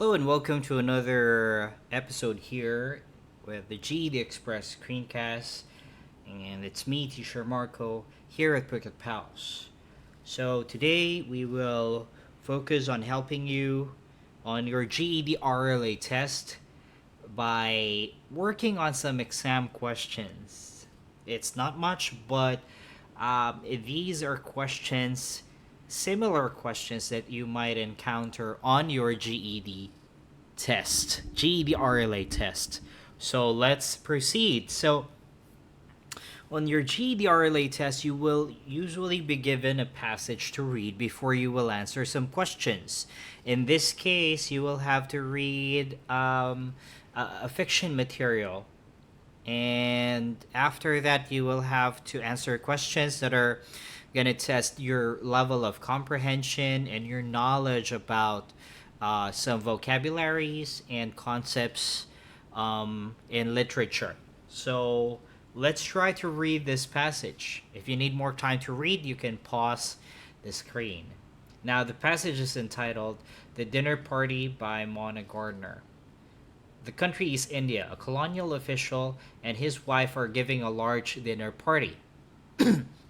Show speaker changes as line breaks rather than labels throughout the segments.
Hello and welcome to another episode here with the GED Express screencast, and it's me, Teacher Marco, here at Phuket PALS. So today we will focus on helping you on your GED RLA test by working on some exam questions. It's not much, but these are questions, similar questions that you might encounter on your GED RLA test. So let's proceed. So on your GED RLA test, you will usually be given a passage to read before you will answer some questions. In this case, you will have to read a fiction material, and after that you will have to answer questions that are going to test your level of comprehension and your knowledge about some vocabularies and concepts in literature. So let's try to read this passage. If you need more time to read, you can pause the screen. Now, the passage is entitled The Dinner Party by Mona Gardner. The country is India. A colonial official and his wife are giving a large dinner party.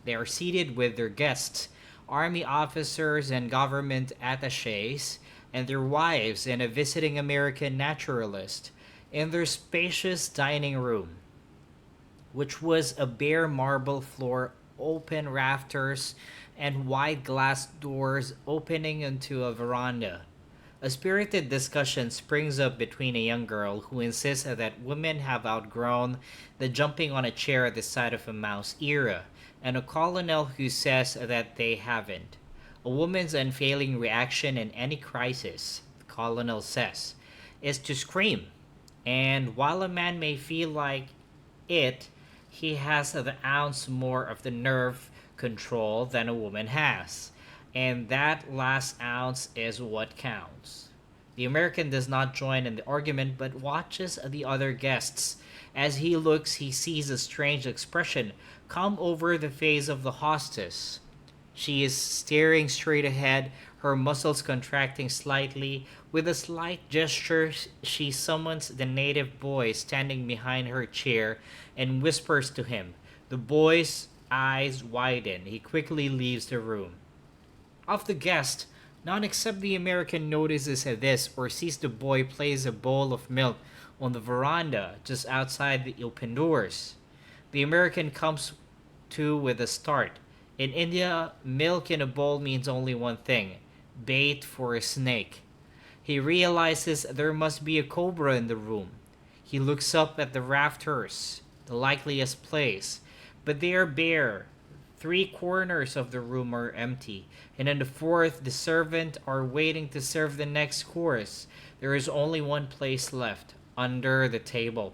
They are seated with their guests, army officers and government attaches, and their wives, and a visiting American naturalist, in their spacious dining room, which was a bare marble floor, open rafters, and wide glass doors opening into a veranda. A spirited discussion springs up between a young girl who insists that women have outgrown the jumping on a chair at the side of a mouse era, and a colonel who says that they haven't. A woman's unfailing reaction in any crisis, the colonel says, is to scream. And while a man may feel like it, he has the ounce more of the nerve control than a woman has. And that last ounce is what counts. The American does not join in the argument but watches the other guests. As he looks, he sees a strange expression come over the face of the hostess. She is staring straight ahead, her muscles contracting slightly. With a slight gesture, she summons the native boy standing behind her chair and whispers to him. The boy's eyes widen. He quickly leaves the room. Of the guest, none except the American notices this or sees the boy place a bowl of milk on the veranda just outside the open doors. The American comes to with a start. In India, milk in a bowl means only one thing: bait for a snake. He realizes there must be a cobra in the room. He looks up at the rafters, the likeliest place, but they are bare. Three corners of the room are empty, and in the fourth, the servants are waiting to serve the next course. There is only one place left, under the table.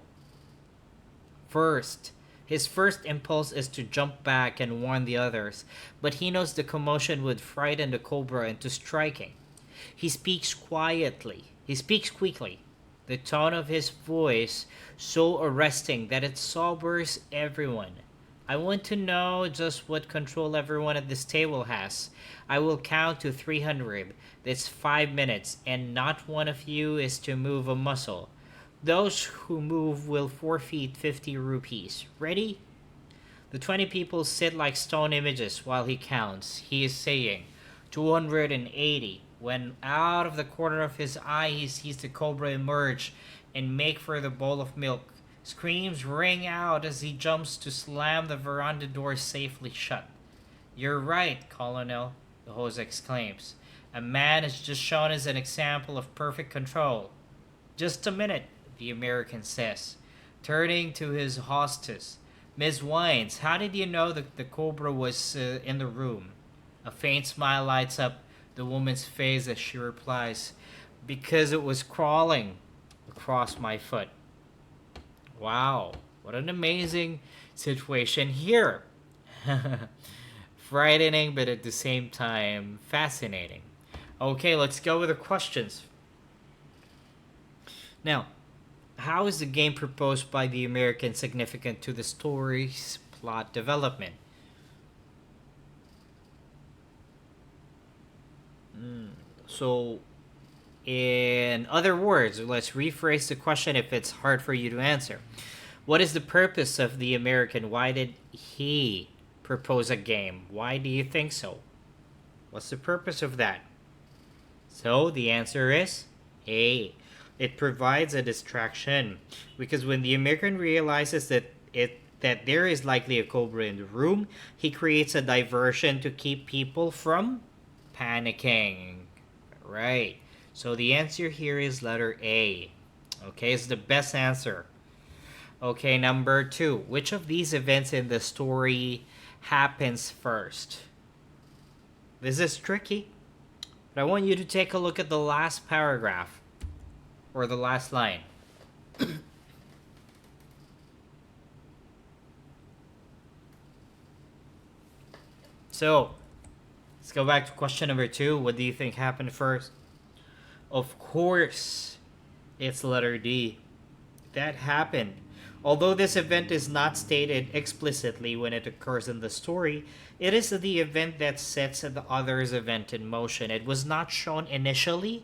His first impulse is to jump back and warn the others, but he knows the commotion would frighten the cobra into striking. He speaks quietly. He speaks quickly, the tone of his voice so arresting that it sobers everyone. I want to know just what control everyone at this table has. I will count to 300. That's 5 minutes, and not one of you is to move a muscle. Those who move will forfeit 50 rupees. Ready? The 20 people sit like stone images while he counts. He is saying 280 when out of the corner of his eye he sees the cobra emerge and make for the bowl of milk. Screams ring out as he jumps to slam the veranda door safely shut. You're right, Colonel, the host exclaims. A man is just shown as an example of perfect control. Just a minute, the American says, turning to his hostess. Miss Wines, how did you know that the cobra was in the room? A faint smile lights up the woman's face as she replies, because it was crawling across my foot. Wow, what an amazing situation here. Frightening, but at the same time fascinating. Okay, let's go with the questions. Now, how is the game proposed by the American significant to the story's plot development? So, In other words, let's rephrase the question if it's hard for you to answer. What is the purpose of the American? Why did he propose a game? Why do you think so? What's the purpose of that? So the answer is A. It provides a distraction, because when the American realizes that there is likely a cobra in the room, he creates a diversion to keep people from panicking. Right. So the answer here is letter A. Okay, it's the best answer. Okay, number 2. Which of these events in the story happens first? This is tricky, but I want you to take a look at the last paragraph or the last line. So, let's go back to question number 2. What do you think happened first? Of course, it's letter D. That happened. Although this event is not stated explicitly when it occurs in the story, it is the event that sets the other's event in motion. It was not shown initially,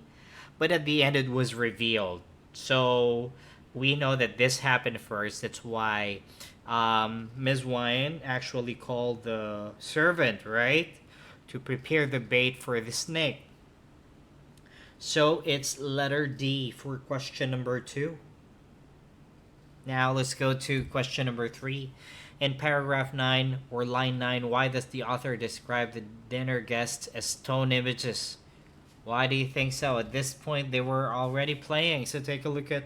but at the end it was revealed. So we know that this happened first. That's why Ms. Wine actually called the servant, right, to prepare the bait for the snake. So it's letter D for question number 2. Now let's go to question number 3. In paragraph 9 or line 9, why does the author describe the dinner guests as stone images? Why do you think so? At this point, they were already playing. So take a look at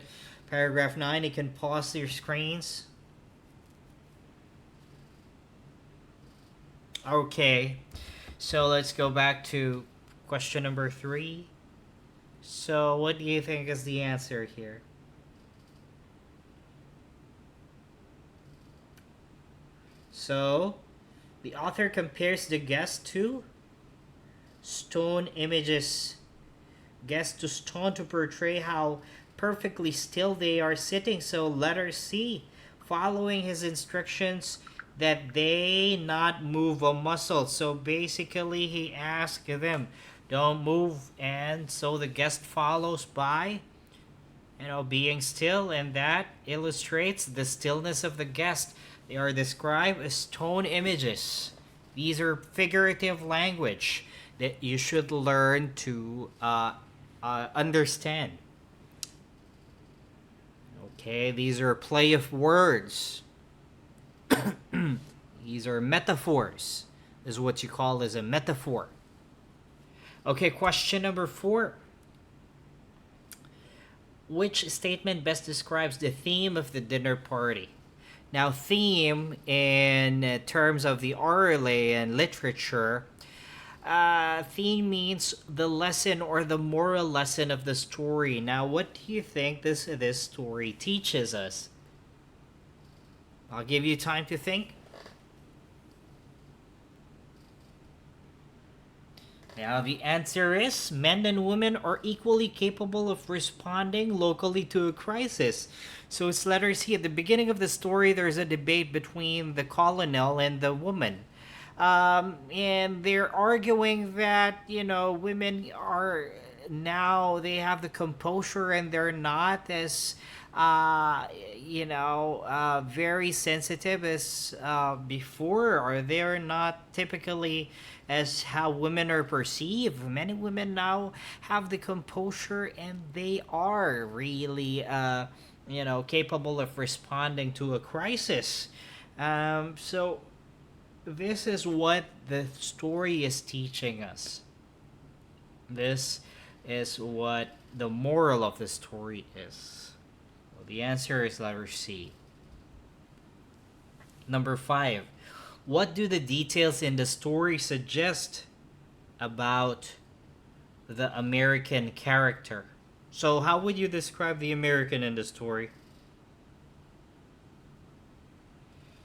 paragraph 9. You can pause your screens. Okay, so let's go back to question number 3. So what do you think is the answer here? So, the author compares the guests to stone images. Guests to stone to portray how perfectly still they are sitting. So, letter C, following his instructions that they not move a muscle. So, basically, he asked them, don't move. And so the guest follows by, being still. And that illustrates the stillness of the guest. They are described as stone images. These are figurative language that you should learn to understand. Okay, these are play of words. These are metaphors. This is what you call as a metaphor. Okay, question number 4. Which statement best describes the theme of the dinner party? Now, theme in terms of the RLA and literature, theme means the lesson or the moral lesson of the story. Now, what do you think this story teaches us? I'll give you time to think. Now, the answer is men and women are equally capable of responding locally to a crisis. So it's letter C. At the beginning of the story, there's a debate between the colonel and the woman. And they're arguing that, women are now, they have the composure and they're not as, very sensitive as before, or they're not typically as how women are perceived. Many women now have the composure and they are really, capable of responding to a crisis. So this is what the story is teaching us. This is what the moral of the story is. Well, the answer is letter C. Number 5. What do the details in the story suggest about the American character? So how would you describe the American in the story?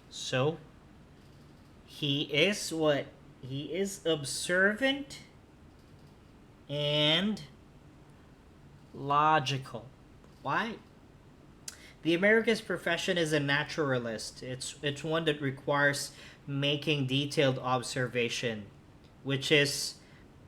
So, he is what? He is observant and logical. Why? The American's profession is a naturalist. It's one that requires making detailed observation, which is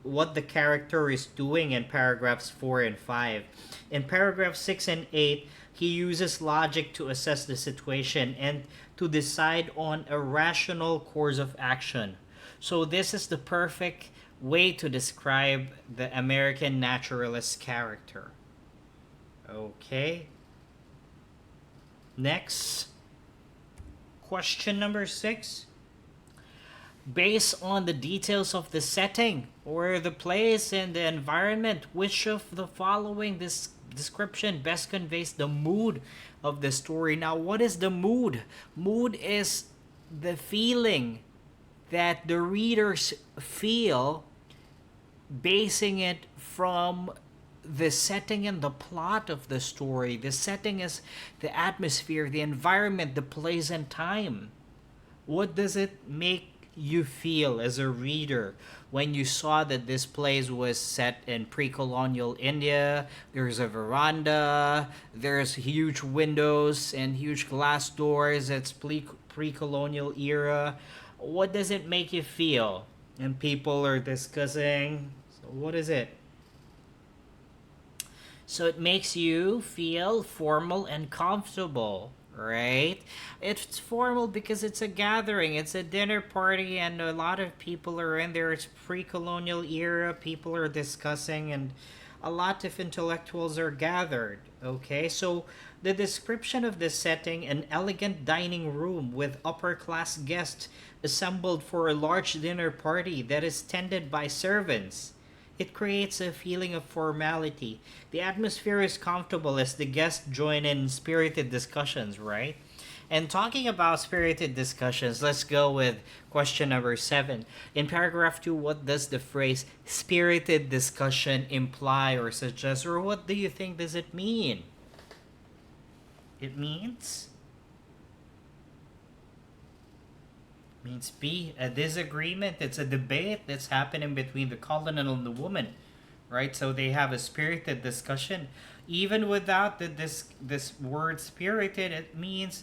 what the character is doing in paragraphs 4 and 5. In paragraph 6 and 8, he uses logic to assess the situation and to decide on a rational course of action. So this is the perfect way to describe the American naturalist character. Okay. Next. Question number 6. Based on the details of the setting or the place and the environment, which of the following this description best conveys the mood of the story? Now, what is the mood? Mood is the feeling that the readers feel, basing it from the setting and the plot of the story. The setting is the atmosphere, the environment, the place and time. What does it make you feel as a reader when you saw that this place was set in pre-colonial India? There's a veranda, there's huge windows and huge glass doors. It's pre-colonial era. What does it make you feel? And people are discussing. So what is it? So it makes you feel formal and comfortable, right? It's formal because it's a gathering, it's a dinner party, and a lot of people are in there. It's pre-colonial era, people are discussing, and a lot of intellectuals are gathered. Okay, so the description of the setting: an elegant dining room with upper class guests assembled for a large dinner party that is tended by servants. It creates a feeling of formality. The atmosphere is comfortable as the guests join in spirited discussions, right? And talking about spirited discussions, let's go with question number 7. In paragraph 2, what does the phrase spirited discussion imply or suggest, or what do you think does it mean? It means B, a disagreement. It's a debate that's happening between the colonel and the woman, right? So they have a spirited discussion. Even without this word spirited, it means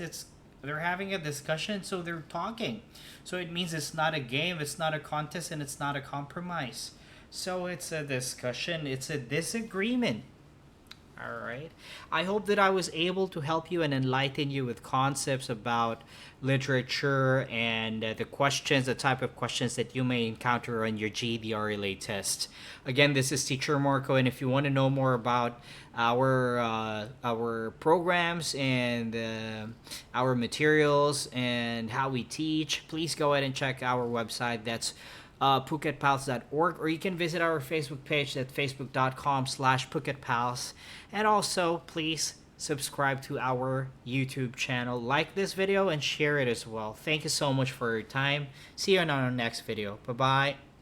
they're having a discussion, so they're talking. So it means it's not a game, it's not a contest, and it's not a compromise. So it's a discussion, it's a disagreement. All right. I hope that I was able to help you and enlighten you with concepts about literature and the type of questions that you may encounter on your GED RLA test. Again, this is Teacher Marco, and if you want to know more about our programs and our materials and how we teach, please go ahead and check our website. That's PhuketPALS.org, or you can visit our Facebook page at facebook.com/PhuketPALS. And also, please subscribe to our YouTube channel, like this video, and share it as well. Thank you so much for your time. See you on our next video. Bye-bye.